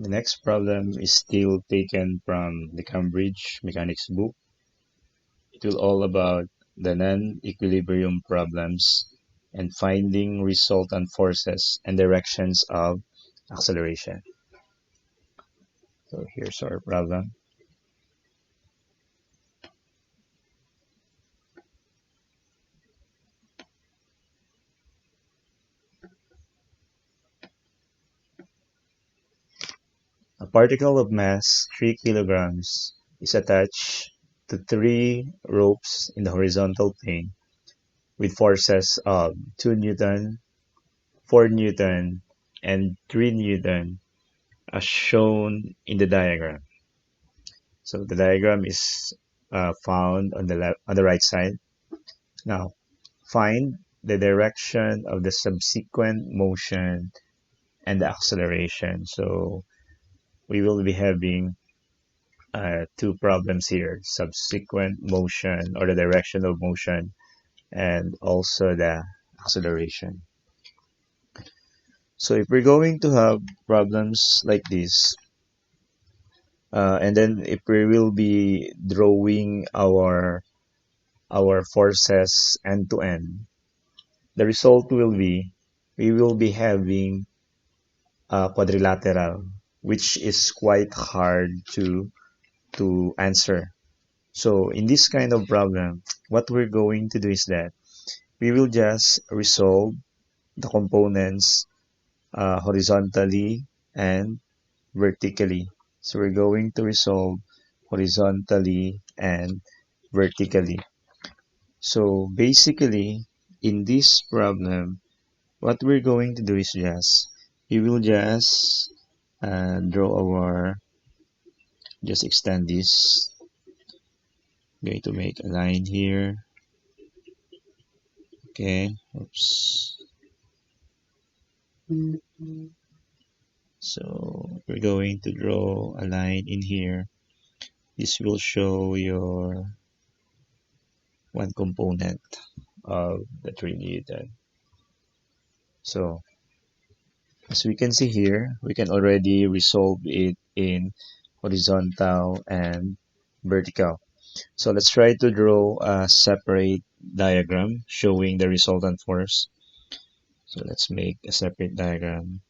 The next problem is still taken from the Cambridge Mechanics book. It will all about the non-equilibrium problems and finding resultant forces and directions of acceleration. So here's our problem. A particle of mass 3 kilograms is attached to 3 ropes in the horizontal plane with forces of 2 Newton, 4 Newton, and 3 Newton as shown in the diagram. So the diagram is found on the right side. Now, find the direction of the subsequent motion and the acceleration. So we will be having two problems here: subsequent motion or the direction of motion, and also the acceleration. So if we're going to have problems like this, and then if we will be drawing our forces end to end, the result will be we will be having a quadrilateral, which is quite hard to answer. So in this kind of problem, what we're going to do is that we will just resolve the components horizontally and vertically. So we're going to resolve horizontally and vertically. So basically, in this problem, what we're going to do is we will just draw just extend this. I'm going to make a line here. Okay, oops. So we're going to draw a line in here. This will show your one component of the 3 Newton. So as we can see here, we can already resolve it in horizontal and vertical. So let's try to draw a separate diagram showing the resultant force. So let's make a separate diagram.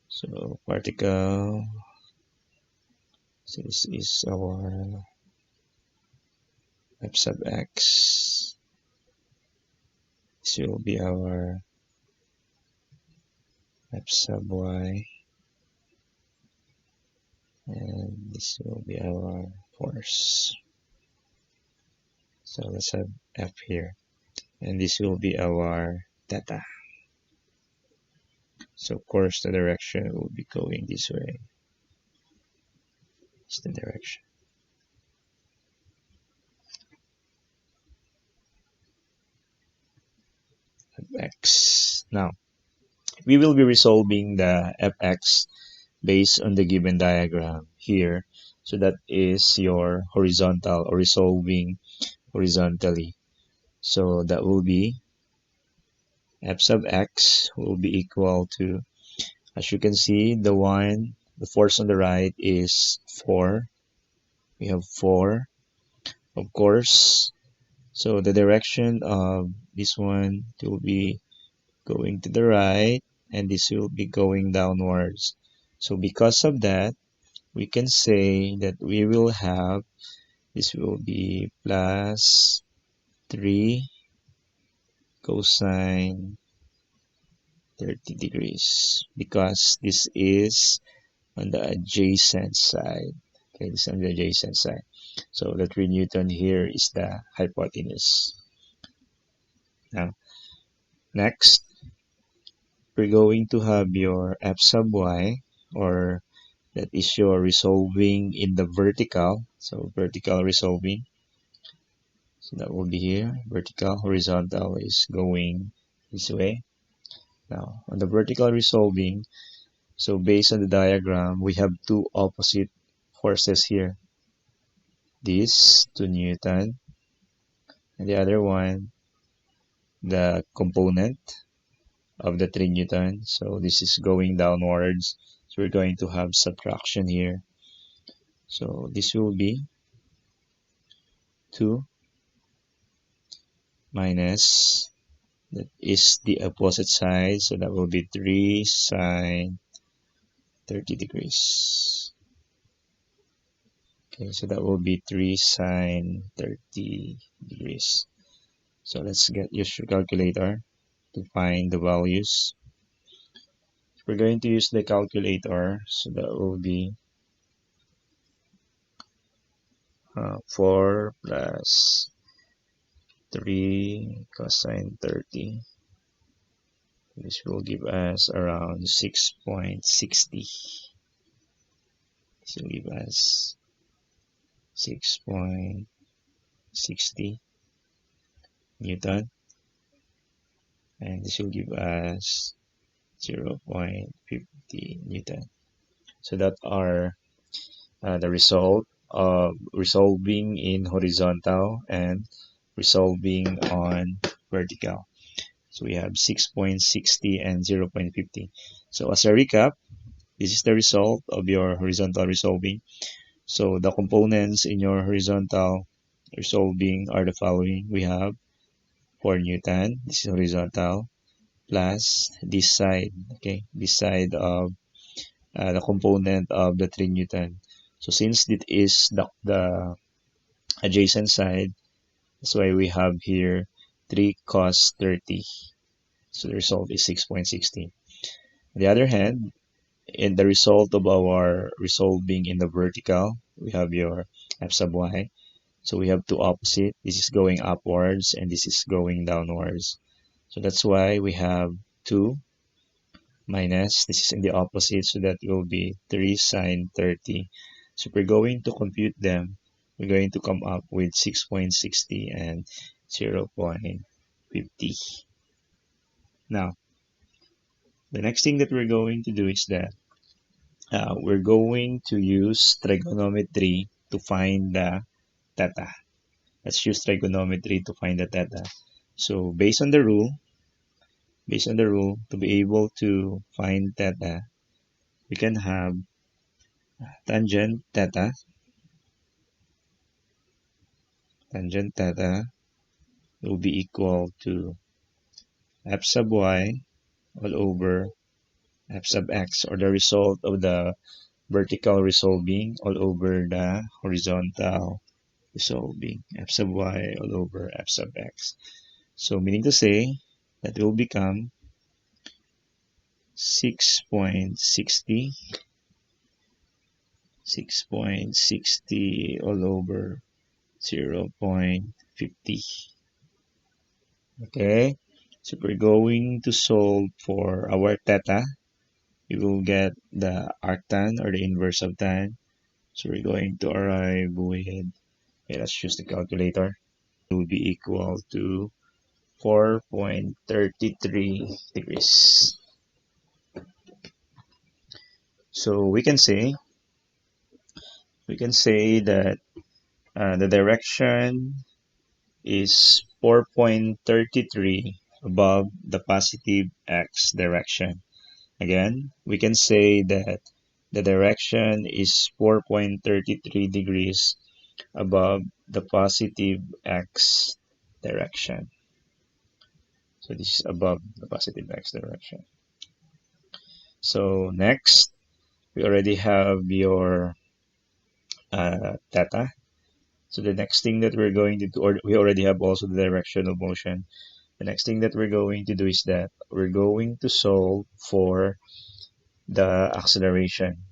So particle, so this is our f sub x. This will be our f sub y. And this will be our force. So let's have F here. And this will be our theta. So of course the direction will be going this way. It's the direction. Fx. Now, we will be resolving the Fx based on the given diagram here. So that is your horizontal or resolving horizontally. So that will be F sub x will be equal to, as you can see, the force on the right is 4. We have 4, of course. So the direction of this one will be going to the right, and this will be going downwards. So because of that, we can say that we will have, this will be plus 3 cosine 30 degrees, because this is on the adjacent side. Okay, this is on the adjacent side. So the 3 Newton here is the hypotenuse. Now, next, we're going to have your f sub y, or that is your resolving in the vertical. So vertical resolving. So that will be here. Vertical, horizontal is going this way. Now, on the vertical resolving, so based on the diagram, we have two opposite forces here. This 2 Newton, and the other one, the component of the 3 Newton. So this is going downwards. So we're going to have subtraction here. So this will be 2 minus, that is the opposite side, so that will be 3 sine 30 degrees. Okay, so that will be 3 sine 30 degrees. So let's use your calculator to find the values. We're going to use the calculator, so that will be 4 plus 3 cosine 30. This will give us around 6.60. This will give us 6.60 Newton, and this will give us 0.50 Newton. So that are the result of resolving in horizontal and resolving on vertical. So we have 6.60 and 0.50. So as a recap, this is the result of your horizontal resolving. So the components in your horizontal resolving are the following. We have 4 Newton, this is horizontal, plus this side, okay, this side of the component of the 3 Newton. So since it is the adjacent side, that's why we have here 3 cos 30. So the result is 6.60. On the other hand, in the result of our resolving in the vertical, we have your f sub y. So we have two opposite. This is going upwards and this is going downwards. So that's why we have 2 minus, this is in the opposite, so that will be 3 sine 30. So if we're going to compute them, we're going to come up with 6.60 and 0.50. Now, the next thing that we're going to do is that we're going to use trigonometry to find the theta. Let's use trigonometry to find the theta. So based on the rule, to be able to find theta, we can have tangent theta. Tangent theta will be equal to f sub y all over f sub x, or the result of the vertical resolving all over the horizontal resolving, f sub y all over f sub x. So meaning to say that will become 6.60 all over 0.50. Okay, so we're going to solve for our theta. We will get the arctan, or the inverse of tan. So we're going to arrive with, okay, let's choose the calculator. It will be equal to 4.33 degrees. So we can say that the direction is 4.33 above the positive x direction. Again, we can say that the direction is 4.33 degrees above the positive x direction. So this is above the positive x direction. So next, we already have your theta. So the next thing that we're going to do, or we already have also the direction of motion. The next thing that we're going to do is that we're going to solve for the acceleration.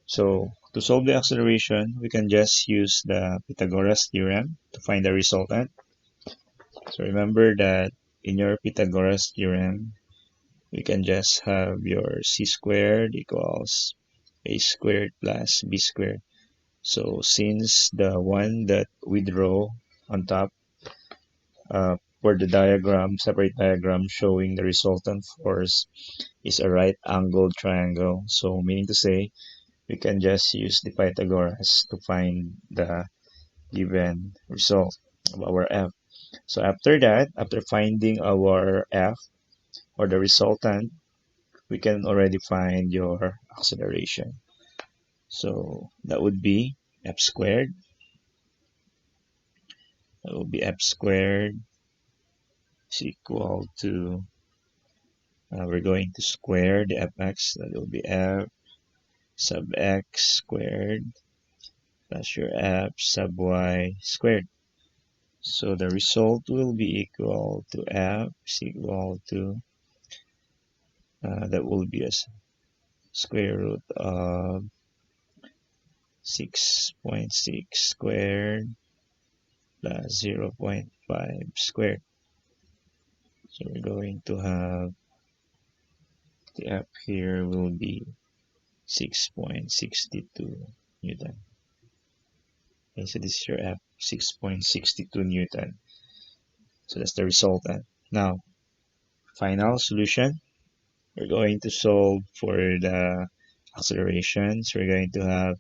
So to solve the acceleration, we can just use the Pythagoras theorem to find the resultant. So remember that in your Pythagoras theorem, we can just have your c squared equals a squared plus b squared. So since the one that we draw on top for the diagram, separate diagram showing the resultant force is a right angled triangle. So meaning to say, we can just use the Pythagoras to find the given result of our f. So after that, after finding our f, or the resultant, we can already find your acceleration. So that would be f squared. That will be f squared is equal to, we're going to square the fx. That will be f sub x squared plus your f sub y squared. So the result will be equal to f is equal to, that will be a square root of 6.6 squared plus 0.5 squared. So we're going to have the F here will be 6.62 Newton. Okay, so this is your F, 6.62 Newton. So that's the resultant. Now, final solution. We're going to solve for the acceleration. So we're going to have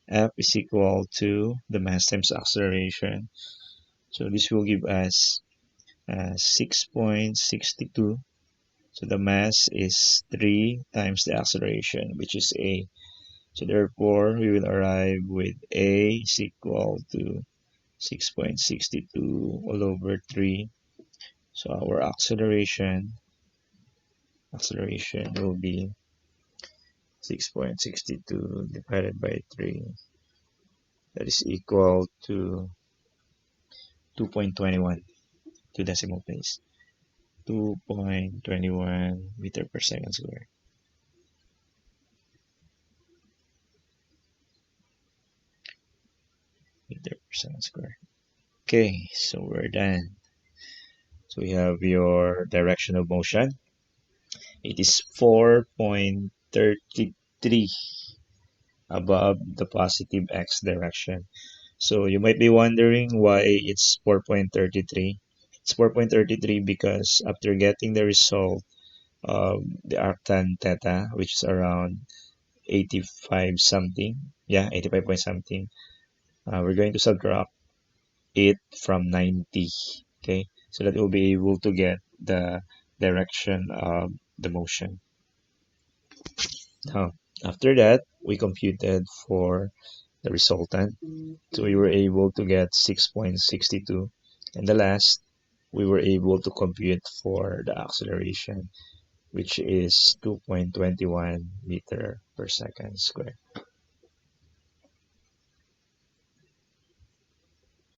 F is equal to the mass times acceleration. So this will give us 6.62. So the mass is 3 times the acceleration, which is a. So therefore, we will arrive with a is equal to 6.62 all over 3. So our acceleration will be 6.62 divided by 3. That is equal to 2.21, 2 decimal place. 2.21 meter per second square. Meter per second square. Okay, so we're done. So we have your direction of motion. It is 4.33 above the positive x direction. So you might be wondering why it's 4.33. It's 4.33 because after getting the result of the arctan theta, which is around 85 something, yeah, 85 point something, we're going to subtract it from 90. Okay, so that we'll be able to get the direction of the motion. Now, after that, we computed for the resultant. So we were able to get 6.62. And the last, we were able to compute for the acceleration, which is 2.21 meter per second square.